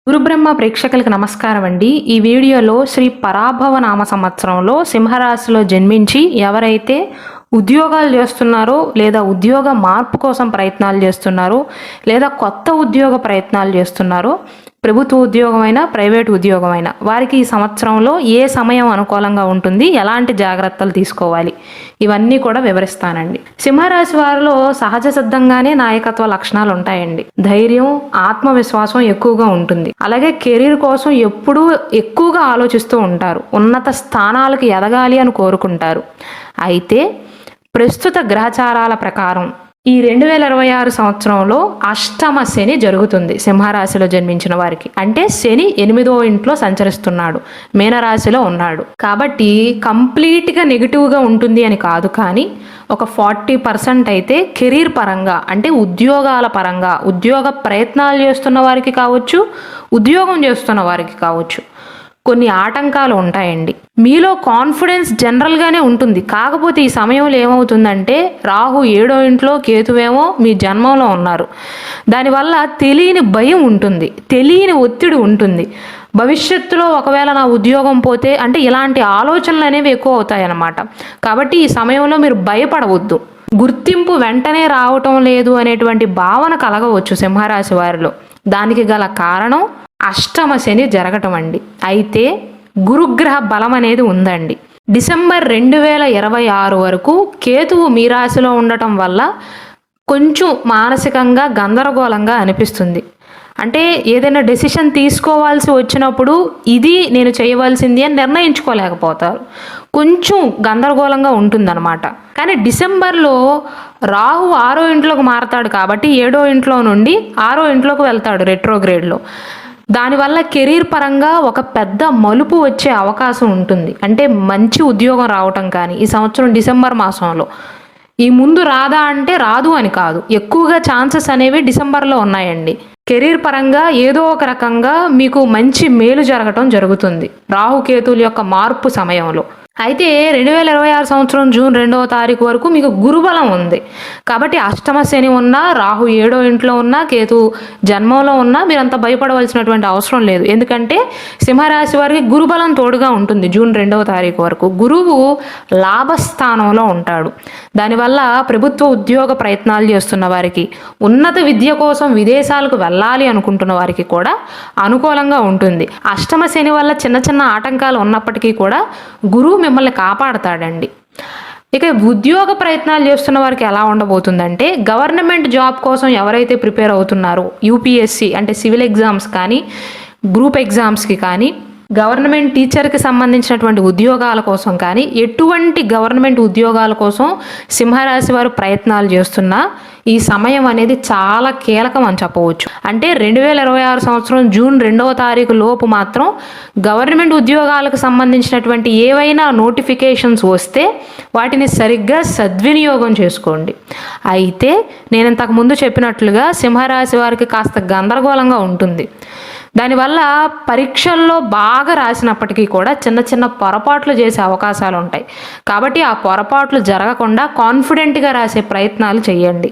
గురుబ్రహ్మ ప్రేక్షకులకు నమస్కారం అండి. ఈ వీడియోలో శ్రీ పరాభవ నామ సంవత్సరంలో సింహరాశిలో జన్మించి ఎవరైతే ఉద్యోగాలు చేస్తున్నారో లేదా ఉద్యోగ మార్పు కోసం ప్రయత్నాలు చేస్తున్నారో లేదా కొత్త ఉద్యోగ ప్రయత్నాలు చేస్తున్నారో, ప్రభుత్వ ఉద్యోగమైనా ప్రైవేట్ ఉద్యోగమైనా వారికి ఈ సంవత్సరంలో ఏ సమయం అనుకూలంగా ఉంటుంది, ఎలాంటి జాగ్రత్తలు తీసుకోవాలి, ఇవన్నీ కూడా వివరిస్తానండి. సింహరాశి వారిలో సహజ సిద్ధంగానే నాయకత్వ లక్షణాలు ఉంటాయండి. ధైర్యం, ఆత్మవిశ్వాసం ఎక్కువగా ఉంటుంది. అలాగే కెరీర్ కోసం ఎప్పుడూ ఎక్కువగా ఆలోచిస్తూ ఉంటారు. ఉన్నత స్థానాలకు ఎదగాలి అని కోరుకుంటారు. అయితే ప్రస్తుత గ్రహచారాల ప్రకారం ఈ 2026 సంవత్సరంలో అష్టమ శని జరుగుతుంది సింహరాశిలో జన్మించిన వారికి. అంటే శని 8వ ఇంట్లో సంచరిస్తున్నాడు, మీనరాశిలో ఉన్నాడు. కాబట్టి కంప్లీట్గా నెగిటివ్గా ఉంటుంది అని కాదు, కానీ ఒక 40% అయితే కెరీర్ పరంగా, అంటే ఉద్యోగాల పరంగా, ఉద్యోగ ప్రయత్నాలు చేస్తున్న వారికి కావచ్చు, ఉద్యోగం చేస్తున్న వారికి కావచ్చు, కొన్ని ఆటంకాలు ఉంటాయండి. మీలో కాన్ఫిడెన్స్ జనరల్గానే ఉంటుంది. కాకపోతే ఈ సమయంలో ఏమవుతుందంటే రాహు 7వ ఇంట్లో, కేతువేమో మీ జన్మంలో ఉన్నారు. దానివల్ల తెలియని భయం ఉంటుంది, తెలియని ఒత్తిడి ఉంటుంది. భవిష్యత్తులో ఒకవేళ నా ఉద్యోగం పోతే అంటే ఇలాంటి ఆలోచనలు అనేవి ఎక్కువ అవుతాయన్నమాట. కాబట్టి ఈ సమయంలో మీరు భయపడవద్దు. గుర్తింపు వెంటనే రావటం లేదు అనేటువంటి భావన కలగవచ్చు సింహరాశి వారిలో. దానికి గల కారణం అష్టమ శని జరగటం అండి. అయితే గురుగ్రహ బలం అనేది ఉందండి. డిసెంబర్ 2026 వరకు కేతువు మీ రాశిలో ఉండటం వల్ల కొంచెం మానసికంగా గందరగోళంగా అనిపిస్తుంది. అంటే ఏదైనా డెసిషన్ తీసుకోవాల్సి వచ్చినప్పుడు ఇది నేను చేయవలసింది అని నిర్ణయించుకోలేకపోతారు. కొంచెం గందరగోళంగా ఉంటుందన్నమాట. కానీ డిసెంబర్లో రాహు 6వ ఇంట్లోకి మారతాడు కాబట్టి 7వ ఇంట్లో నుండి 6వ ఇంట్లోకి వెళ్తాడు రెట్రోగ్రేడ్లో. దానివల్ల కెరీర్ పరంగా ఒక పెద్ద మలుపు వచ్చే అవకాశం ఉంటుంది. అంటే మంచి ఉద్యోగం రావటం కానీ ఈ సంవత్సరం డిసెంబర్ మాసంలో, ఈ ముందు రాదా అంటే రాదు అని కాదు, ఎక్కువగా ఛాన్సెస్ అనేవి డిసెంబర్లో ఉన్నాయండి. కెరీర్ పరంగా ఏదో ఒక రకంగా మీకు మంచి మేలు జరగటం జరుగుతుంది రాహుకేతువుల యొక్క మార్పు సమయంలో. అయితే 2026 సంవత్సరం జూన్ 2వ తారీఖు వరకు మీకు గురుబలం ఉంది. కాబట్టి అష్టమ శని ఉన్నా, రాహు 7వ ఇంట్లో ఉన్నా, కేతు జన్మంలో ఉన్నా మీరంతా భయపడవలసినటువంటి అవసరం లేదు. ఎందుకంటే సింహరాశి వారికి గురుబలం తోడుగా ఉంటుంది. జూన్ 2వ తారీఖు వరకు గురువు లాభస్థానంలో ఉంటాడు. దానివల్ల ప్రభుత్వ ఉద్యోగ ప్రయత్నాలు చేస్తున్న వారికి, ఉన్నత విద్య కోసం విదేశాలకు వెళ్ళాలి అనుకుంటున్న వారికి కూడా అనుకూలంగా ఉంటుంది. అష్టమ శని వల్ల చిన్న చిన్న ఆటంకాలు ఉన్నప్పటికీ కూడా గురువు మిమ్మల్ని కాపాడతాడండి. ఇక ఉద్యోగ ప్రయత్నాలు చేస్తున్న వారికి ఎలా ఉండబోతుందంటే, గవర్నమెంట్ జాబ్ కోసం ఎవరైతే ప్రిపేర్ అవుతున్నారో, యూపీఎస్సి అంటే సివిల్ ఎగ్జామ్స్ కానీ, గ్రూప్ ఎగ్జామ్స్కి కానీ, గవర్నమెంట్ టీచర్కి సంబంధించినటువంటి ఉద్యోగాల కోసం కానీ, ఎటువంటి గవర్నమెంట్ ఉద్యోగాల కోసం సింహరాశి వారు ప్రయత్నాలు చేస్తున్నా ఈ సమయం అనేది చాలా కీలకం అని చెప్పవచ్చు. అంటే 2026 సంవత్సరం జూన్ 2వ తారీఖు లోపు మాత్రం గవర్నమెంట్ ఉద్యోగాలకు సంబంధించినటువంటి ఏవైనా నోటిఫికేషన్స్ వస్తే వాటిని సరిగ్గా సద్వినియోగం చేసుకోండి. అయితే నేను ఇంతకుముందు చెప్పినట్లుగా సింహరాశి వారికి కాస్త గందరగోళంగా ఉంటుంది. దానివల్ల పరీక్షల్లో బాగా రాసినప్పటికీ కూడా చిన్న చిన్న పొరపాట్లు చేసే అవకాశాలు ఉంటాయి. కాబట్టి ఆ పొరపాట్లు జరగకుండా కాన్ఫిడెంట్గా రాసే ప్రయత్నాలు చేయండి.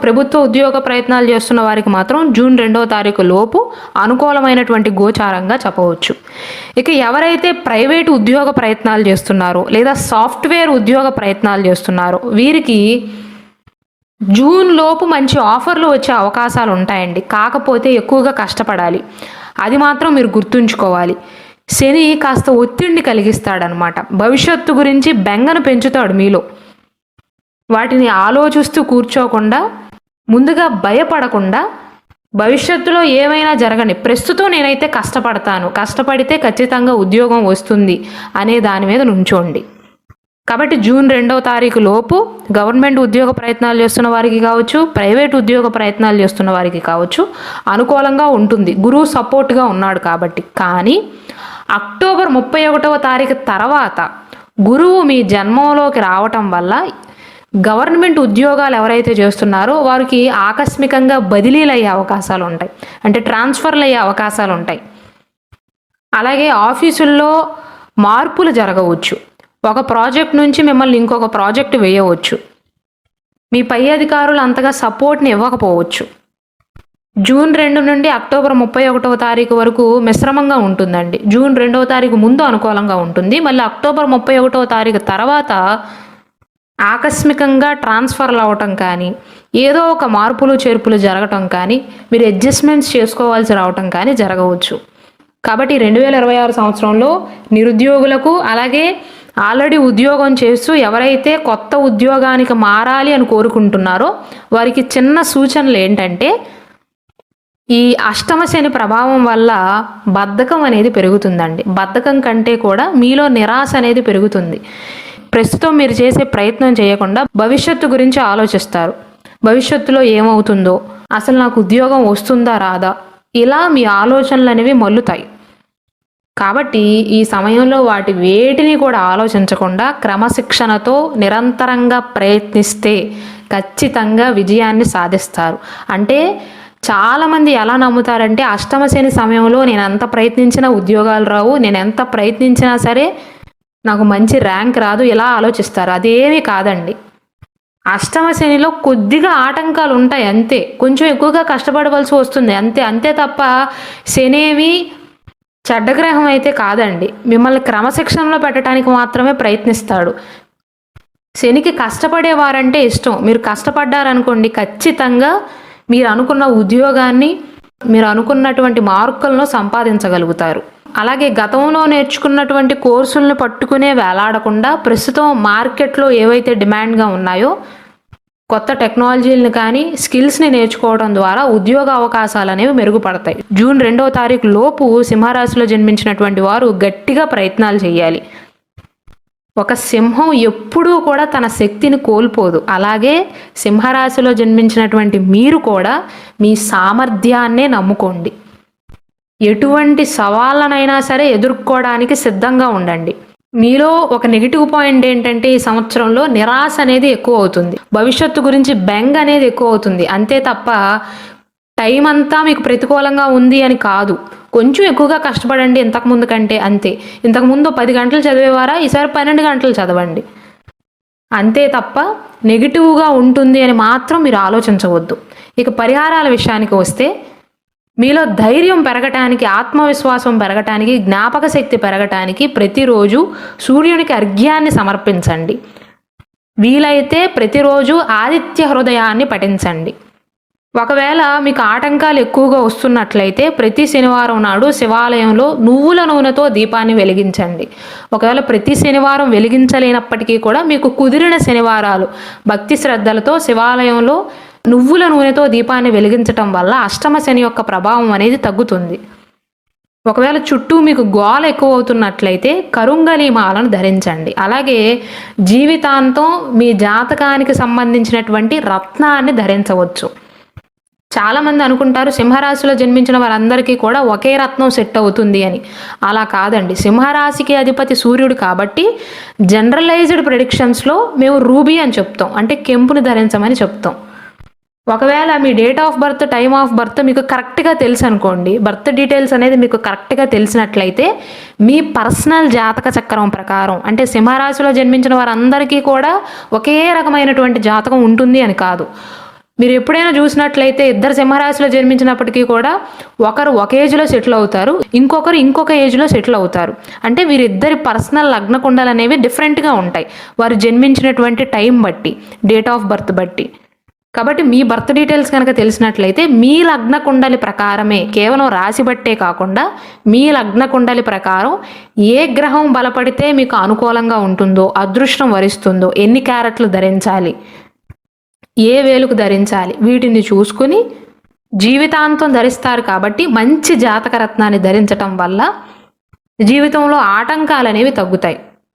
ప్రభుత్వ ఉద్యోగ ప్రయత్నాలు చేస్తున్న వారికి మాత్రం జూన్ 2వ తారీఖు లోపు అనుకూలమైనటువంటి గోచారంగా చెప్పవచ్చు. ఇక ఎవరైతే ప్రైవేటు ఉద్యోగ ప్రయత్నాలు చేస్తున్నారో లేదా సాఫ్ట్వేర్ ఉద్యోగ ప్రయత్నాలు చేస్తున్నారో వీరికి జూన్ లోపు మంచి ఆఫర్లు వచ్చే అవకాశాలు ఉంటాయండి. కాకపోతే ఎక్కువగా కష్టపడాలి, అది మాత్రం మీరు గుర్తుంచుకోవాలి. శని కాస్త ఒత్తిడిని కలిగిస్తాడనమాట. భవిష్యత్తు గురించి బెంగను పెంచుతాడు మీలో. వాటిని ఆలోచిస్తూ కూర్చోకుండా, ముందుగా భయపడకుండా, భవిష్యత్తులో ఏమైనా జరగని, ప్రస్తుతం నేనైతే కష్టపడతాను, కష్టపడితే ఖచ్చితంగా ఉద్యోగం వస్తుంది అనే దాని మీద నుంచోండి. కాబట్టి జూన్ 2వ తారీఖు లోపు గవర్నమెంట్ ఉద్యోగ ప్రయత్నాలు చేస్తున్న వారికి కావచ్చు, ప్రైవేట్ ఉద్యోగ ప్రయత్నాలు చేస్తున్న వారికి కావచ్చు అనుకూలంగా ఉంటుంది. గురువు సపోర్ట్గా ఉన్నాడు కాబట్టి. కానీ అక్టోబర్ 31వ తారీఖు తర్వాత గురువు మీ జన్మంలోకి రావటం వల్ల గవర్నమెంట్ ఉద్యోగాలు ఎవరైతే చేస్తున్నారో వారికి ఆకస్మికంగా బదిలీలు అయ్యే అవకాశాలు ఉంటాయి. అంటే ట్రాన్స్ఫర్లు అయ్యే అవకాశాలు ఉంటాయి. అలాగే ఆఫీసుల్లో మార్పులు జరగవచ్చు. ఒక ప్రాజెక్ట్ నుంచి మిమ్మల్ని ఇంకొక ప్రాజెక్ట్ వేయవచ్చు. మీ పై అధికారులు అంతగా సపోర్ట్ని ఇవ్వకపోవచ్చు. జూన్ 2 నుండి అక్టోబర్ 31వ తారీఖు వరకు మిశ్రమంగా ఉంటుందండి. జూన్ 2వ తారీఖు ముందు అనుకూలంగా ఉంటుంది. మళ్ళీ అక్టోబర్ 31వ తారీఖు తర్వాత ఆకస్మికంగా ట్రాన్స్ఫర్లు అవ్వటం కానీ, ఏదో ఒక మార్పులు చేర్పులు జరగటం కానీ, మీరు అడ్జస్ట్మెంట్స్ చేసుకోవాల్సి రావటం కానీ జరగవచ్చు. కాబట్టి 2026 సంవత్సరంలో నిరుద్యోగులకు, అలాగే ఆల్రెడీ ఉద్యోగం చేస్తూ ఎవరైతే కొత్త ఉద్యోగానికి మారాలి అని కోరుకుంటున్నారో వారికి చిన్న సూచనలు ఏంటంటే, ఈ అష్టమ శని ప్రభావం వల్ల బద్ధకం అనేది పెరుగుతుందండి. బద్ధకం కంటే కూడా మీలో నిరాశ అనేది పెరుగుతుంది. ప్రస్తుతం మీరు చేసే ప్రయత్నం చేయకుండా భవిష్యత్తు గురించి ఆలోచిస్తారు. భవిష్యత్తులో ఏమవుతుందో, అసలు నాకు ఉద్యోగం వస్తుందా రాదా, ఇలా మీ ఆలోచనలు అనేవి మల్లుతాయి. కాబట్టి ఈ సమయంలో వాటి వేటిని కూడా ఆలోచించకుండా క్రమశిక్షణతో నిరంతరంగా ప్రయత్నిస్తే ఖచ్చితంగా విజయాన్ని సాధిస్తారు. అంటే చాలామంది ఎలా నమ్ముతారంటే, అష్టమ శని సమయంలో నేను ఎంత ప్రయత్నించినా ఉద్యోగాలు రావు, నేను ఎంత ప్రయత్నించినా సరే నాకు మంచి ర్యాంక్ రాదు, ఇలా ఆలోచిస్తారు. అదేమీ కాదండి. అష్టమ శనిలో కొద్దిగా ఆటంకాలు ఉంటాయి అంతే, కొంచెం ఎక్కువగా కష్టపడవలసి వస్తుంది అంతే. అంతే తప్ప శనేవి చెడ్డగ్రహం అయితే కాదండి. మిమ్మల్ని క్రమశిక్షణలో పెట్టడానికి మాత్రమే ప్రయత్నిస్తాడు. శనికి కష్టపడేవారంటే ఇష్టం. మీరు కష్టపడ్డారనుకోండి, ఖచ్చితంగా మీరు అనుకున్న ఉద్యోగాన్ని, మీరు అనుకున్నటువంటి మార్కులను సంపాదించగలుగుతారు. అలాగే గతంలో నేర్చుకున్నటువంటి కోర్సులను పట్టుకునే వేలాడకుండా ప్రస్తుతం మార్కెట్లో ఏవైతే డిమాండ్గా ఉన్నాయో కొత్త టెక్నాలజీలను కానీ స్కిల్స్ని నేర్చుకోవడం ద్వారా ఉద్యోగ అవకాశాలు అనేవి మెరుగుపడతాయి. జూన్ 2వ తారీఖు లోపు సింహరాశిలో జన్మించినటువంటి వారు గట్టిగా ప్రయత్నాలు చేయాలి. ఒక సింహం ఎప్పుడూ కూడా తన శక్తిని కోల్పోదు. అలాగే సింహరాశిలో జన్మించినటువంటి మీరు కూడా మీ సామర్థ్యాన్నే నమ్ముకోండి. ఎటువంటి సవాళ్ళనైనా సరే ఎదుర్కోవడానికి సిద్ధంగా ఉండండి. మీలో ఒక నెగిటివ్ పాయింట్ ఏంటంటే, ఈ సంవత్సరంలో నిరాశ అనేది ఎక్కువ అవుతుంది, భవిష్యత్తు గురించి బెంగ అనేది ఎక్కువ అవుతుంది. అంతే తప్ప టైం అంతా మీకు ప్రతికూలంగా ఉంది అని కాదు. కొంచెం ఎక్కువగా కష్టపడండి ఇంతకుముందు కంటే, అంతే. ఇంతకుముందు 10 గంటలు చదివేవారా, ఈసారి 12 గంటలు చదవండి. అంతే తప్ప నెగిటివ్గా ఉంటుంది అని మాత్రం మీరు ఆలోచించవద్దు. ఇక పరిహారాల విషయానికి వస్తే, మీలో ధైర్యం పెరగటానికి, ఆత్మవిశ్వాసం పెరగటానికి, జ్ఞాపక శక్తి పెరగటానికి ప్రతిరోజు సూర్యునికి అర్ఘ్యాన్ని సమర్పించండి. వీలైతే ప్రతిరోజు ఆదిత్య హృదయాన్ని పఠించండి. ఒకవేళ మీకు ఆటంకాలు ఎక్కువగా వస్తున్నట్లయితే ప్రతి శనివారం నాడు శివాలయంలో నువ్వుల నూనెతో దీపాన్ని వెలిగించండి. ఒకవేళ ప్రతి శనివారం వెలిగించలేనప్పటికీ కూడా మీకు కుదిరిన శనివారాలు భక్తి శ్రద్ధలతో శివాలయంలో నువ్వుల నూనెతో దీపాన్ని వెలిగించటం వల్ల అష్టమ శని యొక్క ప్రభావం అనేది తగ్గుతుంది. ఒకవేళ చుట్టూ మీకు గోల ఎక్కువ అవుతున్నట్లయితే కరుంగలి మాలను ధరించండి. అలాగే జీవితాంతం మీ జాతకానికి సంబంధించినటువంటి రత్నాన్ని ధరించవచ్చు. చాలామంది అనుకుంటారు సింహరాశిలో జన్మించిన వారందరికీ కూడా ఒకే రత్నం సెట్ అవుతుంది అని. అలా కాదండి. సింహరాశికి అధిపతి సూర్యుడు కాబట్టి జనరలైజ్డ్ ప్రెడిక్షన్స్లో మేము రూబీ అని చెప్తాం, అంటే కెంపుని ధరించమని చెప్తాం. ఒకవేళ మీ date of birth, time of birth మీకు కరెక్ట్గా తెలుసు అనుకోండి, బర్త్ డీటెయిల్స్ అనేది మీకు కరెక్ట్గా తెలిసినట్లయితే మీ పర్సనల్ జాతక చక్రం ప్రకారం, అంటే సింహరాశిలో జన్మించిన వారందరికీ కూడా ఒకే రకమైనటువంటి జాతకం ఉంటుంది అని కాదు. మీరు ఎప్పుడైనా చూసినట్లయితే ఇద్దరు సింహరాశిలో జన్మించినప్పటికీ కూడా ఒకరు ఒక ఏజ్లో సెటిల్ అవుతారు, ఇంకొకరు ఇంకొక ఏజ్లో సెటిల్ అవుతారు. అంటే వీరిద్దరి పర్సనల్ లగ్న కుండలు అనేవి డిఫరెంట్గా ఉంటాయి, వారు జన్మించినటువంటి టైం బట్టి, డేట్ ఆఫ్ బర్త్ బట్టి. కాబట్టి మీ బర్త్ డీటెయిల్స్ కనుక తెలిసినట్లయితే మీ లగ్న కుండలి ప్రకారమే, కేవలం రాశి బట్టే కాకుండా మీ లగ్న కుండలి ప్రకారం ఏ గ్రహం బలపడితే మీకు అనుకూలంగా ఉంటుందో, అదృష్టం వరిస్తుందో, ఎన్ని క్యారెట్లు ధరించాలి, ఏ వేలుకు ధరించాలి, వీటిని చూసుకుని జీవితాంతం ధరిస్తారు. కాబట్టి మంచి జాతక రత్నాన్ని ధరించటం వల్ల జీవితంలో ఆటంకాలు అనేవి తగ్గుతాయి.